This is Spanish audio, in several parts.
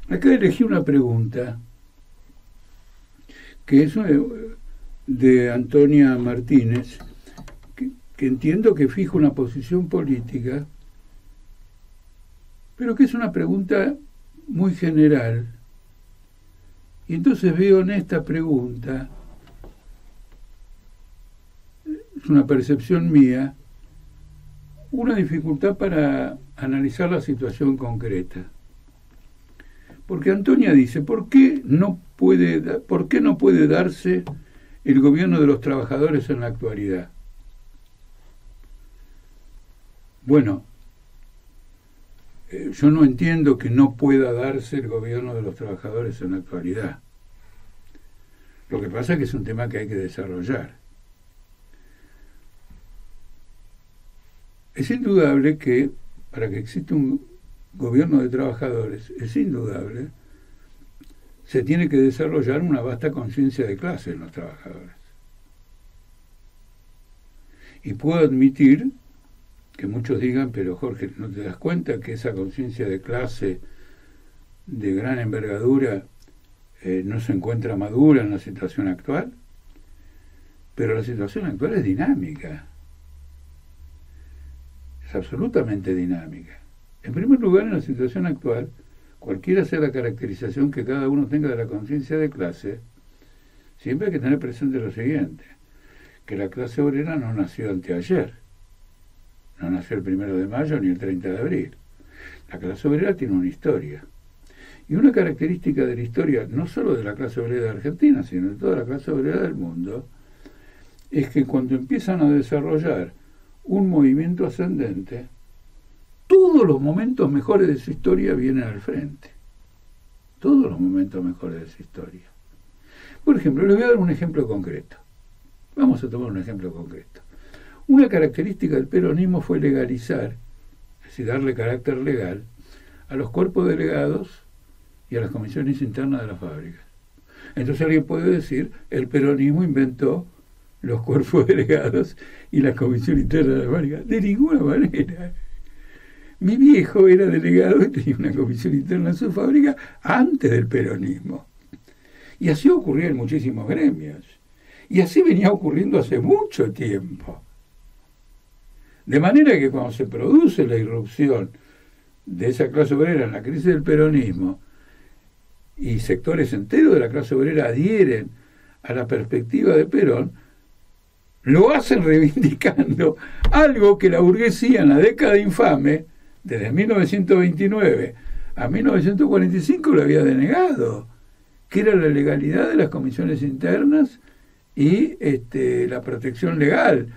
Acá elegí una pregunta que es de Antonia Martínez, que entiendo que fija una posición política, pero que es una pregunta muy general. Y entonces veo en esta pregunta, es una percepción mía, una dificultad para analizar la situación concreta. Porque Antonia dice, ¿por qué no puede darse el gobierno de los trabajadores en la actualidad? Bueno, yo no entiendo que no pueda darse el gobierno de los trabajadores en la actualidad. Lo que pasa es que es un tema que hay que desarrollar. Es indudable que para que exista un gobierno de trabajadores, es indudable, se tiene que desarrollar una vasta conciencia de clase en los trabajadores. Y puedo admitir que muchos digan, pero Jorge, ¿no te das cuenta que esa conciencia de clase de gran envergadura no se encuentra madura en la situación actual? Pero la situación actual es dinámica. Es absolutamente dinámica. En primer lugar, en la situación actual, cualquiera sea la caracterización que cada uno tenga de la conciencia de clase, siempre hay que tener presente lo siguiente, que la clase obrera no nació anteayer, no nació el 1 de mayo ni el 30 de abril. La clase obrera tiene una historia. Y una característica de la historia, no solo de la clase obrera de Argentina, sino de toda la clase obrera del mundo, es que cuando empiezan a desarrollar un movimiento ascendente, todos los momentos mejores de su historia vienen al frente. Todos los momentos mejores de su historia. Por ejemplo, les voy a dar un ejemplo concreto. Vamos a tomar un ejemplo concreto. Una característica del peronismo fue legalizar, es decir, darle carácter legal, a los cuerpos delegados y a las comisiones internas de las fábricas. Entonces alguien puede decir, el peronismo inventó los cuerpos delegados y la comisión interna de las fábricas. De ninguna manera. Mi viejo era delegado y tenía una comisión interna en su fábrica antes del peronismo. Y así ocurría en muchísimos gremios. Y así venía ocurriendo hace mucho tiempo. De manera que cuando se produce la irrupción de esa clase obrera en la crisis del peronismo y sectores enteros de la clase obrera adhieren a la perspectiva de Perón, lo hacen reivindicando algo que la burguesía en la década infame, desde 1929 a 1945, lo había denegado, que era la legalidad de las comisiones internas y la protección legal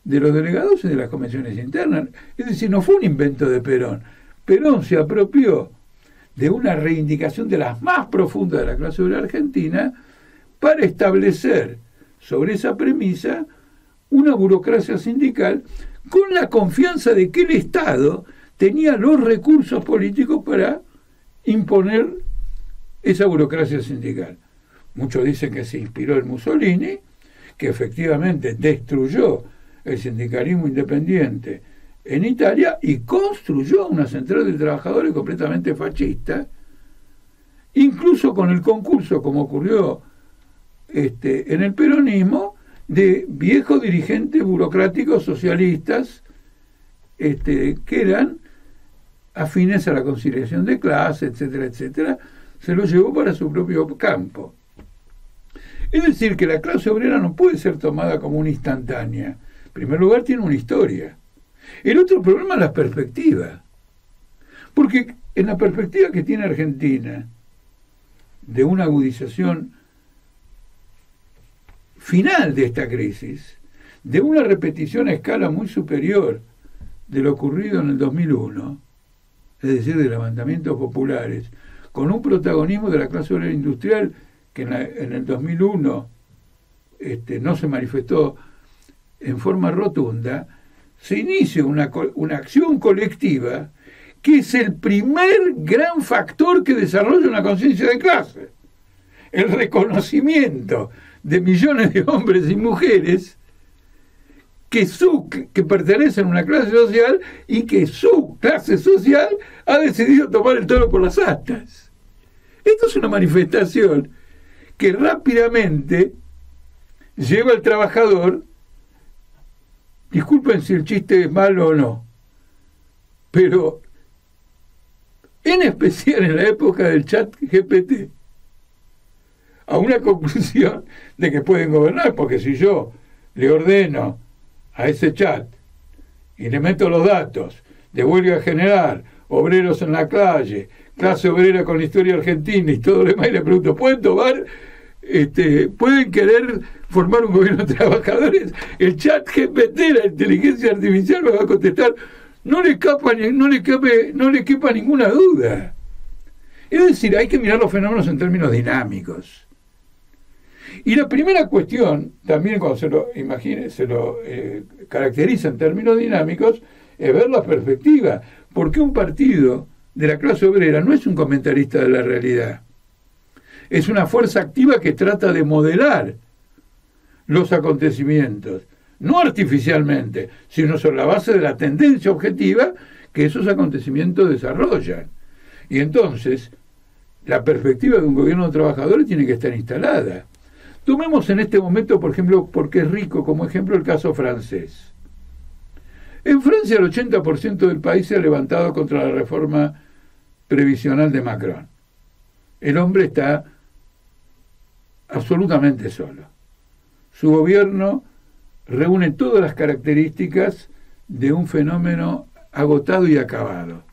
de los delegados y de las comisiones internas. Es decir, no fue un invento de Perón. Perón se apropió de una reivindicación de las más profundas de la clase obrera argentina para establecer sobre esa premisa una burocracia sindical con la confianza de que el Estado tenía los recursos políticos para imponer esa burocracia sindical. Muchos dicen que se inspiró en Mussolini, que efectivamente destruyó el sindicalismo independiente en Italia y construyó una central de trabajadores completamente fascista, incluso con el concurso, como ocurrió en el peronismo, de viejos dirigentes burocráticos socialistas que eran afines a la conciliación de clase, etcétera, etcétera, se lo llevó para su propio campo. Es decir, que la clase obrera no puede ser tomada como una instantánea. En primer lugar, tiene una historia. El otro problema es la perspectiva. Porque en la perspectiva que tiene Argentina, de una agudización final de esta crisis, de una repetición a escala muy superior de lo ocurrido en el 2001, es decir, de levantamientos populares, con un protagonismo de la clase obrera industrial que en el 2001 no se manifestó en forma rotunda, se inicia una acción colectiva que es el primer gran factor que desarrolla una conciencia de clase. El reconocimiento de millones de hombres y mujeres que pertenecen a una clase social y que su clase social ha decidido tomar el toro por las astas. Esto es una manifestación que rápidamente lleva al trabajador, disculpen si el chiste es malo o no, pero en especial en la época del chat GPT, a una conclusión de que pueden gobernar, porque si yo le ordeno a ese chat y le meto los datos de huelga general, obreros en la calle, clase obrera con la historia argentina y todo lo demás, y le pregunto, ¿pueden tomar, pueden querer formar un gobierno de trabajadores? El chat GPT, la inteligencia artificial, me va a contestar, no le quepa ninguna duda. Es decir, hay que mirar los fenómenos en términos dinámicos. Y la primera cuestión, también cuando se lo caracteriza en términos dinámicos, es ver la perspectiva. Porque un partido de la clase obrera no es un comentarista de la realidad. Es una fuerza activa que trata de modelar los acontecimientos, no artificialmente, sino sobre la base de la tendencia objetiva que esos acontecimientos desarrollan. Y entonces, la perspectiva de un gobierno de trabajadores tiene que estar instalada. Tomemos en este momento, por ejemplo, porque es rico, como ejemplo, el caso francés. En Francia el 80% del país se ha levantado contra la reforma previsional de Macron. El hombre está absolutamente solo. Su gobierno reúne todas las características de un fenómeno agotado y acabado.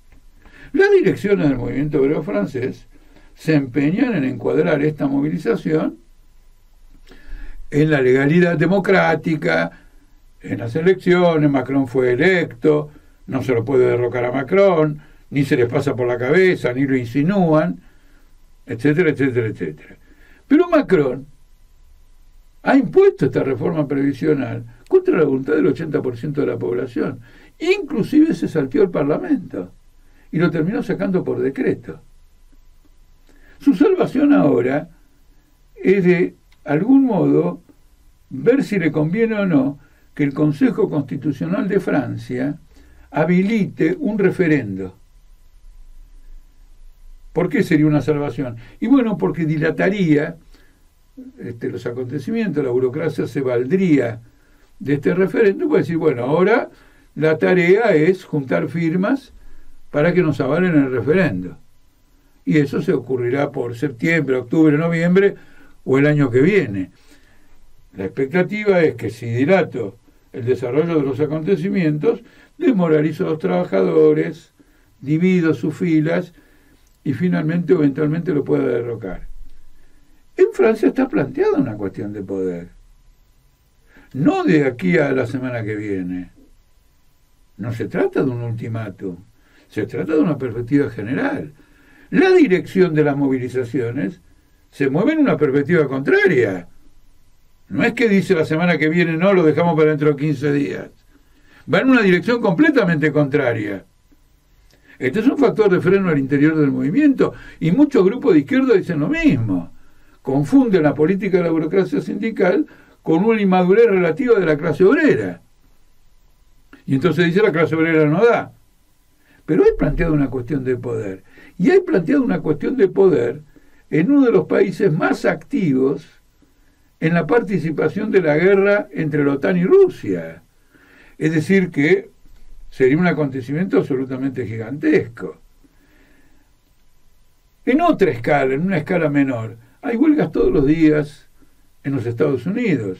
Las direcciones del movimiento obrero francés se empeñan en encuadrar esta movilización en la legalidad democrática, en las elecciones. Macron fue electo, no se lo puede derrocar a Macron, ni se les pasa por la cabeza, ni lo insinúan, etcétera, etcétera, etcétera. Pero Macron ha impuesto esta reforma previsional contra la voluntad del 80% de la población. Inclusive se salteó el Parlamento y lo terminó sacando por decreto. Su salvación ahora es de algún modo ver si le conviene o no que el Consejo Constitucional de Francia habilite un referendo. ¿Por qué sería una salvación? Y bueno, porque dilataría los acontecimientos, la burocracia se valdría de este referendo, puede decir, bueno, ahora la tarea es juntar firmas para que nos avalen el referendo. Y eso se ocurrirá por septiembre, octubre, noviembre o el año que viene. La expectativa es que si dilato el desarrollo de los acontecimientos, desmoralizo a los trabajadores, divido sus filas y finalmente o eventualmente lo pueda derrocar. En Francia está planteada una cuestión de poder. No de aquí a la semana que viene. No se trata de un ultimátum. Se trata de una perspectiva general. La dirección de las movilizaciones se mueve en una perspectiva contraria. No es que dice la semana que viene, no, lo dejamos para dentro de 15 días. Va en una dirección completamente contraria. Este es un factor de freno al interior del movimiento y muchos grupos de izquierda dicen lo mismo. Confunden la política de la burocracia sindical con una inmadurez relativa de la clase obrera. Y entonces dice la clase obrera no da. Pero hay planteado una cuestión de poder. Y hay planteado una cuestión de poder en uno de los países más activos en la participación de la guerra entre la OTAN y Rusia. Es decir, que sería un acontecimiento absolutamente gigantesco. En otra escala, en una escala menor, hay huelgas todos los días en los Estados Unidos.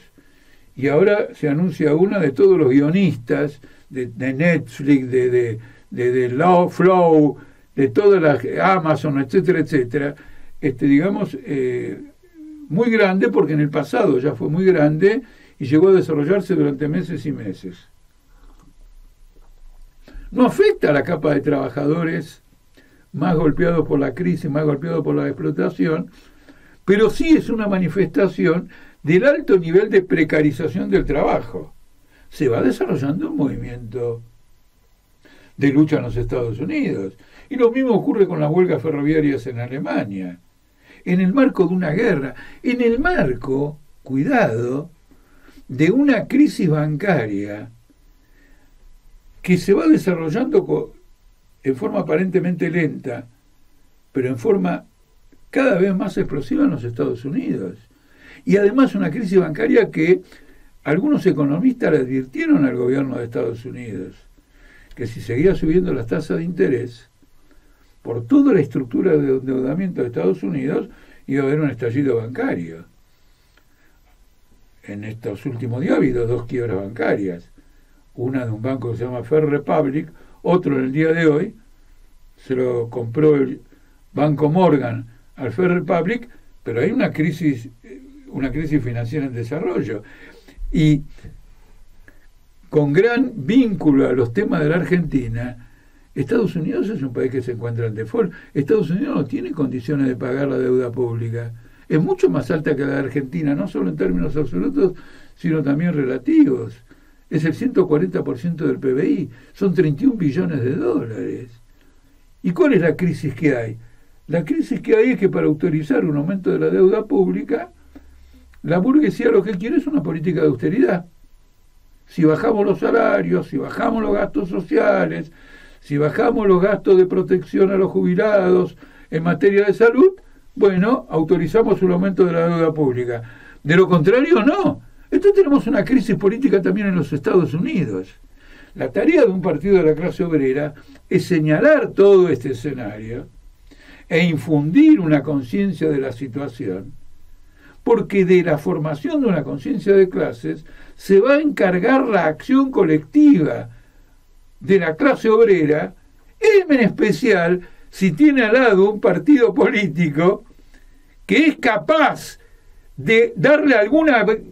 Y ahora se anuncia una de todos los guionistas de Netflix, de Law Flow, de todas las Amazon, etcétera, etcétera, muy grande, porque en el pasado ya fue muy grande y llegó a desarrollarse durante meses y meses. No afecta a la capa de trabajadores más golpeados por la crisis, más golpeados por la explotación, pero sí es una manifestación del alto nivel de precarización del trabajo. Se va desarrollando un movimiento de lucha en los Estados Unidos. Y lo mismo ocurre con las huelgas ferroviarias en Alemania. En el marco de una guerra, en el marco, cuidado, de una crisis bancaria que se va desarrollando en forma aparentemente lenta, pero en forma cada vez más explosiva en los Estados Unidos. Y además una crisis bancaria que algunos economistas le advirtieron al gobierno de Estados Unidos que si seguía subiendo las tasas de interés, por toda la estructura de endeudamiento de Estados Unidos, iba a haber un estallido bancario. En estos últimos días ha habido 2 quiebras bancarias, una de un banco que se llama First Republic, otro en el día de hoy, se lo compró el Banco Morgan al First Republic, pero hay una crisis financiera en desarrollo. Y con gran vínculo a los temas de la Argentina, Estados Unidos es un país que se encuentra en default. Estados Unidos no tiene condiciones de pagar la deuda pública. Es mucho más alta que la de Argentina, no solo en términos absolutos, sino también relativos. Es el 140% del PBI, son 31 billones de dólares. ¿Y cuál es la crisis que hay? La crisis que hay es que para autorizar un aumento de la deuda pública, la burguesía lo que quiere es una política de austeridad. Si bajamos los salarios, si bajamos los gastos sociales, si bajamos los gastos de protección a los jubilados en materia de salud, bueno, autorizamos un aumento de la deuda pública. De lo contrario, no. Entonces tenemos una crisis política también en los Estados Unidos. La tarea de un partido de la clase obrera es señalar todo este escenario e infundir una conciencia de la situación, porque de la formación de una conciencia de clases se va a encargar la acción colectiva de la clase obrera, en especial si tiene al lado un partido político que es capaz de darle algún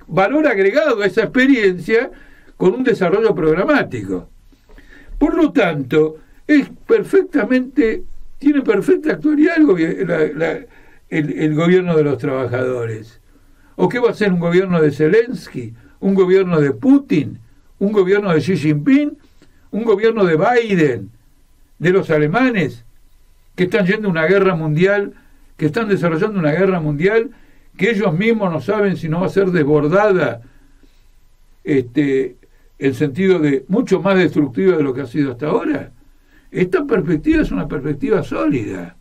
valor agregado a esa experiencia con un desarrollo programático. Por lo tanto, tiene perfecta actualidad el gobierno de los trabajadores. ¿O qué va a ser un gobierno de Zelensky? ¿Un gobierno de Putin? ¿Un gobierno de Xi Jinping? ¿Un gobierno de Biden? ¿De los alemanes? Que están yendo a una guerra mundial, que están desarrollando una guerra mundial, que ellos mismos no saben si no va a ser desbordada, en sentido de mucho más destructiva de lo que ha sido hasta ahora. Esta perspectiva es una perspectiva sólida.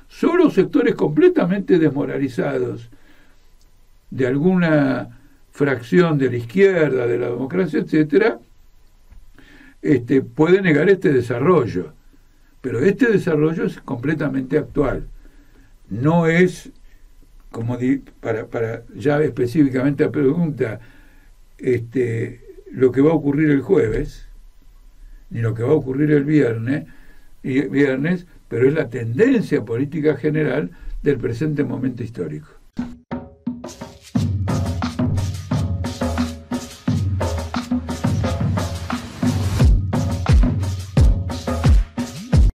Solo sectores completamente desmoralizados de alguna fracción de la izquierda, de la democracia, etcétera, puede negar este desarrollo. Pero este desarrollo es completamente actual. No es, como para ya específicamente la pregunta, lo que va a ocurrir el jueves, ni lo que va a ocurrir el viernes, pero es la tendencia política general del presente momento histórico.